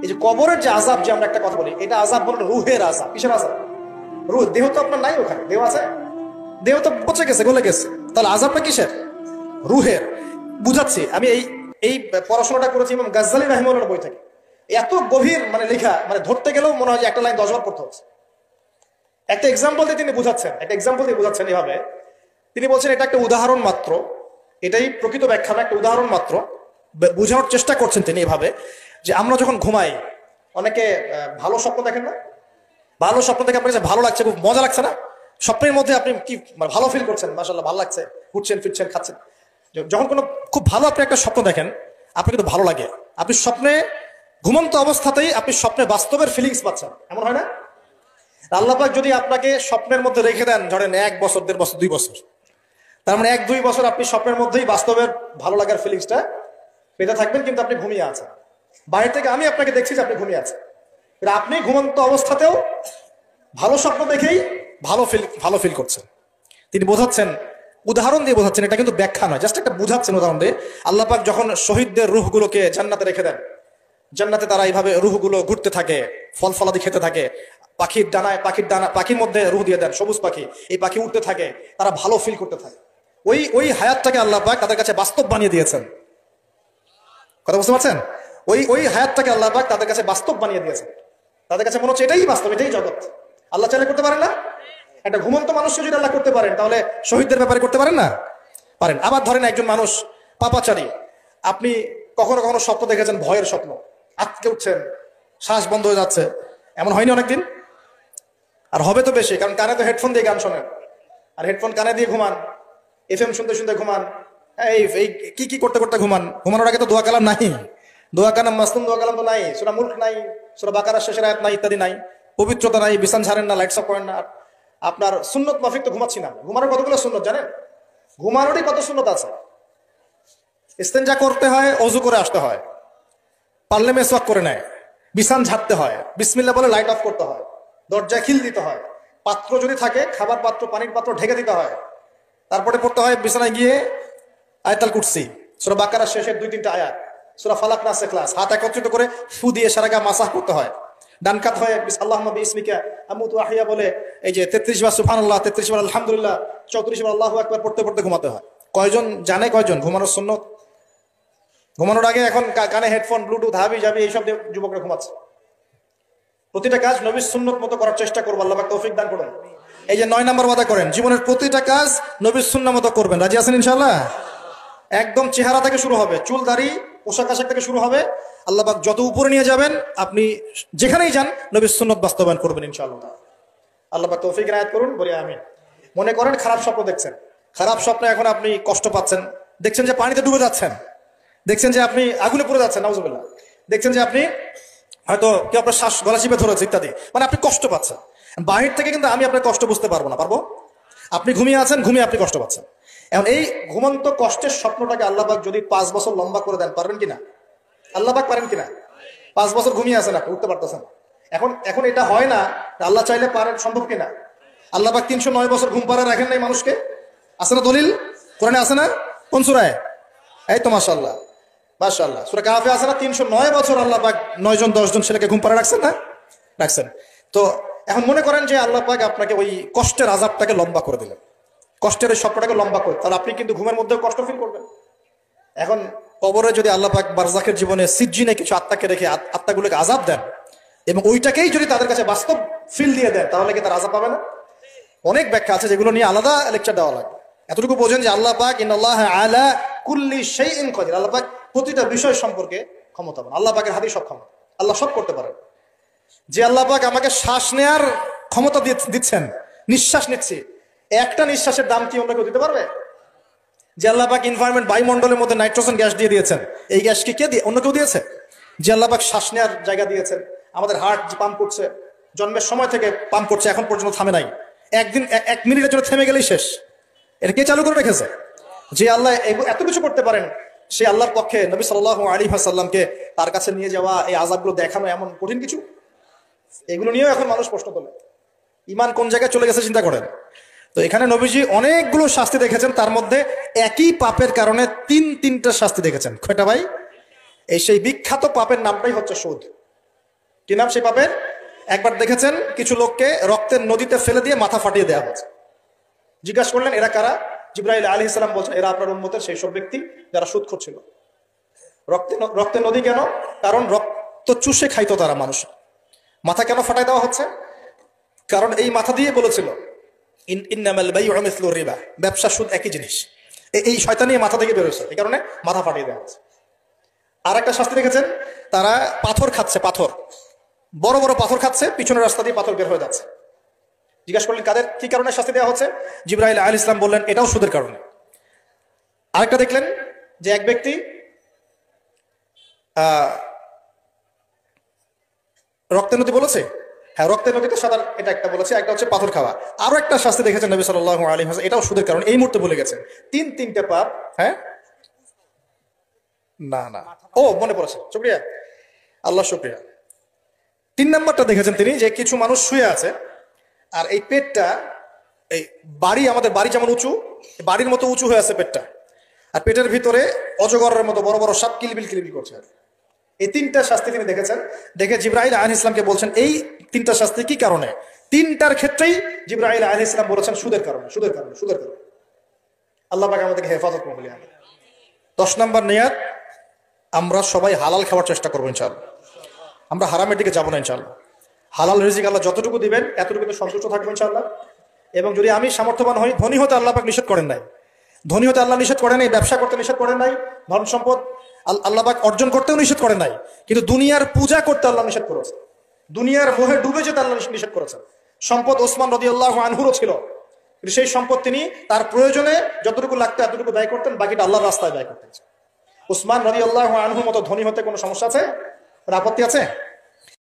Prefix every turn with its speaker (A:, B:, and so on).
A: এই যে কবরের যে আযাব, যে আমরা একটা কথা বলি, এটা আযাব হলো রুহের আযাব। কিসের আযাব? রুহ। দেহ তো আপনার নাই, ওখানে দেহ আছে? দেহ তো পচে গেছে, গলে গেছে, তাহলে আযাবটা কিসের? রুহের। বুঝাচ্ছি, আমি এই পড়াশোনাটা করেছি ইমাম গাজ্জালী রাহিমাহুল্লাহর বই থেকে। এত গভীর মানে লেখা, মানে ধরতে গেলেও মনে হয় যে একটা লাইন 10 বার পড়তে হচ্ছে। একটা এক্সাম্পল দিয়ে তিনি বুঝাচ্ছেন এভাবে। তিনি বলছেন এটা একটা উদাহরণ মাত্র, এটাই প্রকৃত ব্যাখ্যা না, একটা উদাহরণ মাত্র। বোঝানোর চেষ্টা করছেন তিনি এভাবে যে আমরা যখন ঘুমাই, অনেকে ভালো স্বপ্ন দেখেন না? ভালো স্বপ্ন দেখে আপনার কাছে ভালো লাগছে, খুব মজা লাগছে না? স্বপ্নের মধ্যে আপনি কি ভালো ফিল করছেন, মাশাআল্লাহ ভালো লাগছে, ঘুরছেন ফিরছেন খাচ্ছেন। যখন কোনো খুব ভালো আপনি একটা স্বপ্ন দেখেন, আপনার কিন্তু ভালো লাগে, আপনি স্বপ্নে ঘুমন্ত অবস্থাতেই আপনি স্বপ্নে বাস্তবের ফিলিংস পাচ্ছেন, এমন হয় না? আল্লাহ পাক যদি আপনাকে স্বপ্নের মধ্যে রেখে দেন, ধরেন 1 বছর 1.5 বছর 2 বছর, তার মানে 1-2 বছর আপনি স্বপ্নের মধ্যেই বাস্তবের ভালো লাগার ফিলিংসটা পেতে থাকবেন, কিন্তু আপনি ঘুমিয়ে আছেন। বাইরে থেকে আমি আপনাকে দেখছি যে আপনি ঘুমিয়ে আছেন, আপনি ঘুমন্ত অবস্থাতেও ভালো স্বপ্ন দেখেই ভালো ফিল করছেন। তিনি বোঝাচ্ছেন, উদাহরণ দিয়ে বোঝাচ্ছেন, এটা কিন্তু ব্যাখ্যা নয়, জাস্ট একটা বুঝাচ্ছেন উদাহরণ দিয়ে। আল্লাহ পাক যখন শহীদদের রূহগুলোকে জান্নাতে রেখে দেন, জান্নাতে তারা এইভাবে রূহগুলো ঘুরতে থাকে, ফল ফলাদি খেতে থাকে, পাখির মধ্যে রূহ দিয়ে দেন, সবুজ পাখি, এই পাখি উঠতে থাকে, তারা ভালো ফিল করতে থাকে। ওই হায়াতটাকে আল্লাহ পাক তাদের কাছে বাস্তব বানিয়ে দিয়েছেন। কথা বুঝতে পারছেন? ওই হায়াতটাকে আল্লাহ পাক তাদের কাছে বাস্তব বানিয়ে দিয়েছেন। তাদের কাছে মনে হচ্ছে এটাই বাস্তব, এটাই জগৎ। আল্লাহ চাইলে করতে পারেন না? একটা ঘুমন্ত মানুষকে যদি আল্লাহ করতে পারেন, তাহলে শহীদদের ব্যাপারে করতে পারেন না? পারেন। আবার ধরেন একজন মানুষ পাপাচারী, আপনি কখনো কখনো স্বপ্ন দেখেছেন, ভয়ের স্বপ্ন, আটকে উঠছেন, শ্বাস বন্ধ হয়ে যাচ্ছে, এমন হয়নি অনেকদিন? আর হবে তো বেশি, কারণ কানে তো হেডফোন দিয়ে গান শোনেন, আর হেডফোন কানে দিয়ে ঘুমান, FM শুনতে শুনতে ঘুমান, এই কি করতে করতে ঘুমান। ঘুমানোর আগে তো দোয়া কালাম নাই, দোয়া কালাম মাসনুন দোয়া কালাম তো নাই, সূরা মুলক নাই, সূরা বাকারার শেষের আয়াত নাই, ইত্যাদি নাই, পবিত্রতা নাই, বিছান ছাড়েন না, লাইটস অফ করেন না। আপনার সুন্নত মাফিক তো ঘুমাচ্ছি না। ঘুমানোর কতগুলো সুন্নত জানেন? ঘুমানোরই কত সুন্নত আছে। ইস্তেঞ্জা করতে হয়, ওযু করে আসতে হয়, পারলে মেসওয়াক করে নেয়, বিছান ঝাড়তে হয়, বিসমিল্লাহ বলে লাইট অফ করতে হয়, দরজা খিল দিতে হয়, পাত্র যদি থাকে খাবার পাত্র, পানির পাত্র ঢেকে দিতে হয়, তারপরে পড়তে হয় বিছানায় গিয়ে আয়াতুল কুরসি, সূরা বাকারার শেষের 2-3টা আয়াত, সূরা ফালাক নাস ইখলাস, হাত একত্রিত করে ফু দিয়ে সারা গা মাসাহ করতে হয়। ডান কাত হয়ে আল্লাহুম্মা বিইসমিকা আমুতু আহইয়া বলে এই যে 33 বার সুবহানাল্লাহ, 33 বার আলহামদুলিল্লাহ, 34 বার আল্লাহু আকবার পড়তে পড়তে ঘুমাতে হয়। কয়জন জানে? কয়জন ঘুমানোর সুন্নত? ঘুমানোর আগে এখন কানে হেডফোন, ব্লুটুথ, হাবি জাবি এইসব দিয়ে যুবকরা ঘুমাচ্ছে। প্রতিটা কাজ নবীর সুন্নত মতো করার চেষ্টা করবো, আল্লাহ পাক তৌফিক দান করুন। এই যে 9 নম্বর ওয়াদা করেন, জীবনের প্রতিটা কাজ নবীর সুন্নাহ মতো করবেন। রাজি আছেন ইনশাআল্লাহ? একদম চেহারা থেকে শুরু হবে, চুল দাড়ি পোশাক আশাক থেকে শুরু হবে। আল্লাহ পাক যত উপরে নিয়ে যাবেন, আপনি যেখানেই যান নবীর সুন্নত বাস্তবায়ন করবেন ইনশাআল্লাহ। আল্লাহ পাক তৌফিক ইনায়াত করুন, বলি আমিন। মনে করেন খারাপ স্বপ্ন দেখছেন, খারাপ স্বপ্নে এখন আপনি কষ্ট পাচ্ছেন, দেখছেন যে পানিতে ডুবে যাচ্ছেন, দেখছেন যে আপনি আগুনে পড়ে যাচ্ছেন, নাউজুবিল্লাহ, দেখছেন যে আপনি হয়তো কেউ আপনার শ্বাস গলা চিপে ধরেছে ইত্যাদি, মানে আপনি কষ্ট পাচ্ছেন। বাহির থেকে কিন্তু আমি আপনার কষ্ট বুঝতে পারবো না, পারবো? আপনি ঘুমিয়ে আছেন, ঘুমিয়ে আপনি কষ্ট পাচ্ছেন। এখন এই ঘুমন্ত কষ্টের স্বপ্নটাকে আল্লাহ পাক যদি 5 বছর লম্বা করে দেন, পারবেন কিনা? আল্লাহ পাক পারেন কিনা? 5 বছর ঘুমিয়ে আছেন আপনি, উঠতে পারতেছেন। এখন এটা হয় না, আল্লাহ চাইলে পারেন, সম্ভব কিনা? আল্লাহ পাক 309 বছর ঘুম পাড়া রাখেন নাই মানুষকে? আছে না দলিল? কোরআনে আছে না? কোন সূরায়? এই তো মাশাআল্লাহ, মাশাআল্লাহ, সূরা কাহফে আছে না? 309 বছর আল্লাহ পাক 9 জন 10 জন ছেলেকে ঘুম পাড়া রাখছেন না? রাখছেন। তো এখন মনে করেন যে আল্লাহ পাক আপনাকে ওই কষ্টের আযাবটাকে লম্বা করে দিলেন, কষ্টের ওই স্বপ্নটাকে লম্বা করে, তাহলে আপনি কিন্তু ঘুমের মধ্যেও কষ্ট ফিল করবেন। এখন কবরে যদি আল্লাহ পাক বারজাখের জীবনে সিজ্জিনে কিছু আত্মাকে রেখে আত্মাগুলোকে আযাব দেন, এবং ওইটাকেই যদি তাদের কাছে বাস্তব ফিল দিয়ে দেন, তাহলে কি তার আযাব পাবে না? অনেক ব্যাখ্যা আছে, যেগুলো নিয়ে আলাদা লেকচার দেওয়া লাগবে। এতটুকু বোঝেন যে আল্লাহ পাক ইন্নাল্লাহা আলা কুল্লি শাইইন কাদির, আল্লাহ পাক প্রতিটা বিষয় সম্পর্কে ক্ষমতাবান। আল্লাহ পাকের হাতে সব ক্ষমতা, আল্লাহ সব করতে পারেন। যে আল্লাহ পাক আমাকে শ্বাস নেয়ার ক্ষমতা দিচ্ছেন, নিঃশ্বাস নিচ্ছি, একটা নিঃশ্বাসের দাম কি অন্য কেউ দিতে পারবে? যে আল্লাহ পাক এনভায়রনমেন্ট, বায়ুমণ্ডলের মধ্যে নাইট্রোজেন গ্যাস দিয়ে দিয়েছেন, এই গ্যাস কি কে দিয়ে? অন্য কেউ দিয়েছে? যে আল্লাহ পাক শ্বাস নেওয়ার জায়গা দিয়েছেন, আমাদের হার্ট যে পাম্প করছে, জন্মের সময় থেকে পাম্প করছে, এখন পর্যন্ত থামে নাই, একদিন 1 মিনিটের জন্য থেমে গেলেই শেষ। এটা কে চালু করে রেখেছে? যে আল্লাহ এত কিছু করতে পারেন, সেই আল্লাহর পক্ষে নবী সাল্লাল্লাহু আলাইহি ওয়াসাল্লামকে তার কাছে নিয়ে যাওয়া, এই আযাবগুলো দেখানো এমন কঠিন কিছু? এগুলো নিয়েও এখন মানুষ প্রশ্ন তোলে। ইমান কোন জায়গায় চলে গেছে চিন্তা করেন। তো এখানে নবীজি অনেকগুলো শাস্তি দেখেছেন, তার মধ্যে একই পাপের কারণে 3টা শাস্তি দেখেছেন। কয়টা ভাই? এই সেই বিখ্যাত পাপের নামটাই হচ্ছে সুদ। কি নাম সেই পাপের? একবার দেখেছেন কিছু লোককে রক্তের নদীতে ফেলে দিয়ে মাথা ফাটিয়ে দেওয়া হয়েছে। জিজ্ঞাসা করলেন এরা কারা? জিবরাইল আলাইহিস সালাম বলছেন এরা আপনার উম্মতের সেই সব ব্যক্তি যারা সুদখোর ছিল। রক্তের নদী কেন? কারণ রক্ত চুষে খাইতো তারা মানুষ। মাথা কেন ফাটাই দেওয়া হচ্ছে? কারণ এই মাথা দিয়ে বলেছিল ইন্নামাল বাইউ মিসলু রিবা, ব্যবসা সুদ একই জিনিস। এই শয়তানি মাথা থেকে বেরোচ্ছে, এই কারণে মাথা ফাটিয়ে দেওয়া হচ্ছে। আর একটা শাস্তি দেখেছেন, তারা পাথর খাচ্ছে, পাথর বড় বড় পাথর খাচ্ছে, পিছনের রাস্তা দিয়ে পাথর বের হয়ে যাচ্ছে। জিজ্ঞাসা করলেন কাদের কি কারণে শাস্তি দেওয়া হচ্ছে? জিবরাইল আলাইহিস সালাম বললেন এটাও সুদের কারণে। আরেকটা দেখলেন যে এক ব্যক্তি রক্তের নদী বলেছে, হ্যাঁ রক্তের নদীতে সাঁতার, এটা একটা বলেছে, একটা হচ্ছে পাথর খাওয়া। আরো একটা শাস্তি দেখেছেন নবী সাল্লাল্লাহু আলাইহি ওয়াসাল্লাম, এটাও সুদের কারণে, এই মুহূর্তে বলে গেছেন। তিনটে পাপ। হ্যাঁ না ও মনে পড়েছে, শুকরিয়া আল্লাহ, শুকরিয়া। 3 নম্বরটা দেখেছেন তিনি যে কিছু মানুষ শুয়ে আছে আর এই পেটটা, এই বাড়ি, আমাদের বাড়ি যেমন উঁচু, বাড়ির মতো উঁচু হয়ে আছে পেটটা, আর পেটের ভিতরে অজগরের মতো বড় বড় সাপ কিলবিল কিলবিল করছে। এই 3টা শাস্তি তিনি দেখেছেন। দেখে জিবরাইল আলাইহিস সালামকে বলছেন এই 3টা শাস্তি কি কারণে? 3টার ক্ষেত্রেই জিবরাইল আলাইহিস সালাম বলেছেন সুদের কারণে, সুদের কারণে, সুদের কারণে। আল্লাহ পাক আমাদেরকে হেফাজত করুন। 10 নম্বর নিয়াত, আমরা সবাই হালাল খাওয়ার চেষ্টা করবো ইনশাআল্লাহ। আমরা হারামের দিকে যাবো না ইনশাআল্লাহ। হালাল রিজিক আল্লাহ যতটুকু দিবেন এতটুকুতে সন্তুষ্ট থাকবো ইনশাআল্লাহ। এবং যদি আমি সামর্থ্যবান হই, ধনী হতে আল্লাহ পাক নিষেধ করেন নাই, ধনী হতে আল্লাহ নিষেধ করেন নাই, ব্যবসা করতে নিষেধ করেন নাই, ধন সম্পদ আল্লাহ পাক অর্জন করতেও নিষেধ করেন নাই, কিন্তু দুনিয়ার পূজা করতে আল্লাহ নিষেধ করেছে, দুনিয়ার মোহে ডুবে যেতে আল্লাহ নিষেধ করেছেন। সম্পদ ওসমান রাদিয়াল্লাহু আনহুরও ছিল, কিন্তু সেই সম্পদ তিনি তার প্রয়োজনে যতটুকু লাগতো এতটুকু ব্যয় করতেন, বাকিটা আল্লাহর রাস্তায় ব্যয় করতেন। ওসমান রাদিয়াল্লাহু আনহুর মতো ধনী হতে কোনো সমস্যা আছে? আপত্তি আছে?